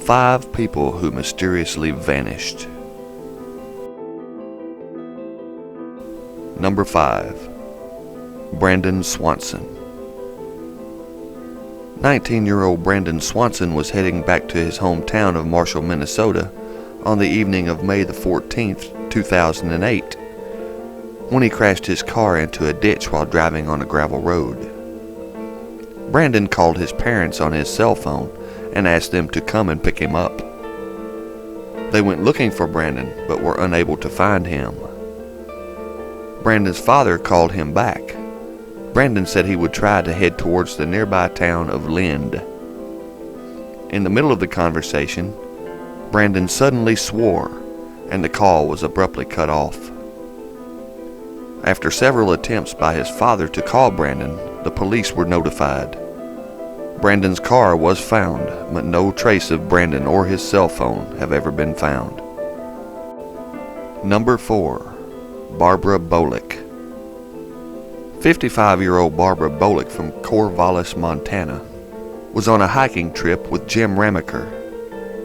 5 people who mysteriously vanished. Number 5. Brandon Swanson. 19-year-old Brandon Swanson was heading back to his hometown of Marshall, Minnesota on the evening of May the 14th, 2008, when he crashed his car into a ditch while driving on a gravel road. Brandon called his parents on his cell phone and asked them to come and pick him up. They went looking for Brandon but were unable to find him. Brandon's father called him back. Brandon said he would try to head towards the nearby town of Lind. In the middle of the conversation, Brandon suddenly swore, and the call was abruptly cut off. After several attempts by his father to call Brandon, the police were notified. Brandon's car was found, but no trace of Brandon or his cell phone have ever been found. Number 4. Barbara Bolick. 55-year-old Barbara Bolick from Corvallis, Montana, was on a hiking trip with Jim Ramaker.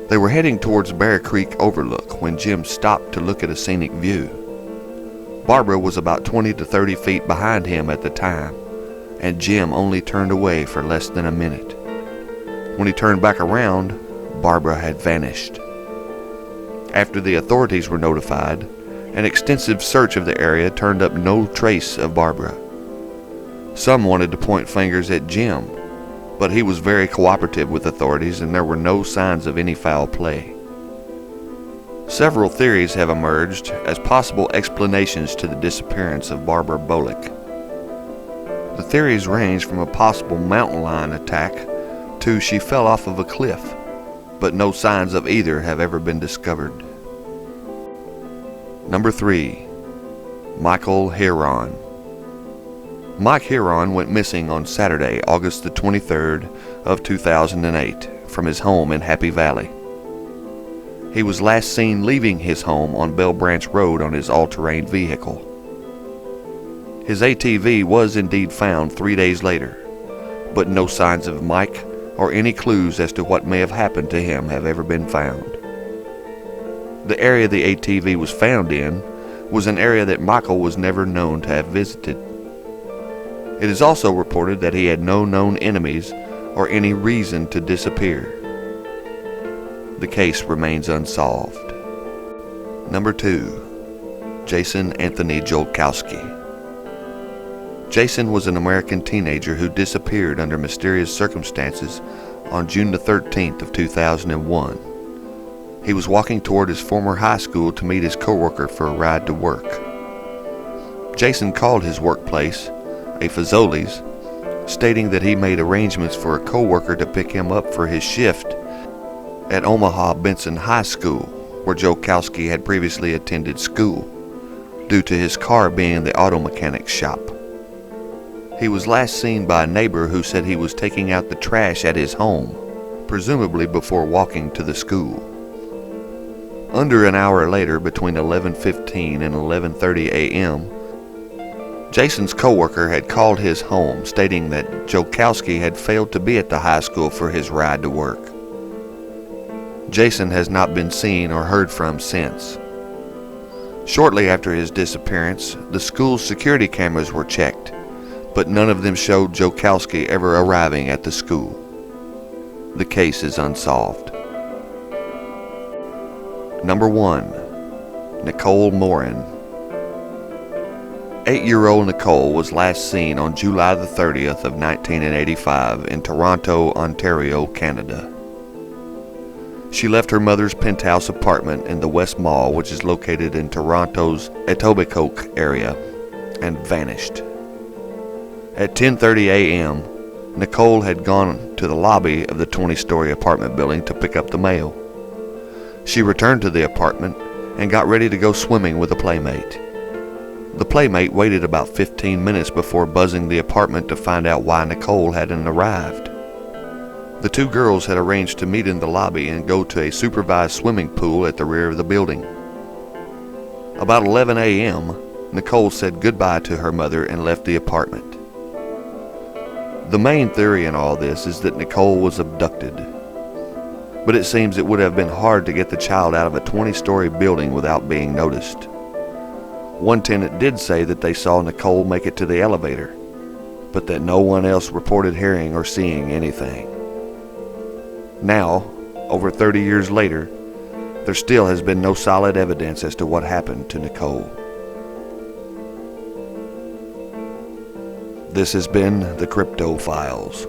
They were heading towards Bear Creek Overlook when Jim stopped to look at a scenic view. Barbara was about 20 to 30 feet behind him at the time, and Jim only turned away for less than a minute. When he turned back around, Barbara had vanished. After the authorities were notified, an extensive search of the area turned up no trace of Barbara. Some wanted to point fingers at Jim, but he was very cooperative with authorities and there were no signs of any foul play. Several theories have emerged as possible explanations to the disappearance of Barbara Bolick. The theories range from a possible mountain lion attack to she fell off of a cliff, but no signs of either have ever been discovered. Number 3. Michael Heron. Mike Heron went missing on Saturday, August the 23rd of 2008 from his home in Happy Valley. He was last seen leaving his home on Bell Branch Road on his all-terrain vehicle. His ATV was indeed found 3 days later, but no signs of Mike or any clues as to what may have happened to him have ever been found. The area the ATV was found in was an area that Michael was never known to have visited. It is also reported that he had no known enemies or any reason to disappear. The case remains unsolved. Number 2. Jason Anthony Jolkowski. Jason was an American teenager who disappeared under mysterious circumstances on June the 13th of 2001. He was walking toward his former high school to meet his coworker for a ride to work. Jason called his workplace, a Fazoli's, stating that he made arrangements for a coworker to pick him up for his shift at Omaha Benson High School, where Jolkowski had previously attended school, due to his car being in the auto mechanic's shop. He was last seen by a neighbor who said he was taking out the trash at his home, presumably before walking to the school. Under an hour later, between 11:15 and 11:30 a.m., Jason's coworker had called his home stating that Jolkowski had failed to be at the high school for his ride to work. Jason has not been seen or heard from since. Shortly after his disappearance, the school's security cameras were checked, but none of them showed Jolkowski ever arriving at the school. The case is unsolved. Number 1. Nicole Morin. 8-year-old Nicole was last seen on July the 30th of 1985 in Toronto, Ontario, Canada. She left her mother's penthouse apartment in the West Mall, which is located in Toronto's Etobicoke area, and vanished. At 10:30 a.m., Nicole had gone to the lobby of the 20-story apartment building to pick up the mail. She returned to the apartment and got ready to go swimming with a playmate. The playmate waited about 15 minutes before buzzing the apartment to find out why Nicole hadn't arrived. The two girls had arranged to meet in the lobby and go to a supervised swimming pool at the rear of the building. About 11 a.m., Nicole said goodbye to her mother and left the apartment. The main theory in all this is that Nicole was abducted. but it seems it would have been hard to get the child out of a 20-story building without being noticed. One tenant did say that they saw Nicole make it to the elevator, but that no one else reported hearing or seeing anything. Now, over 30 years later, there still has been no solid evidence as to what happened to Nicole. This has been the Crypto Files.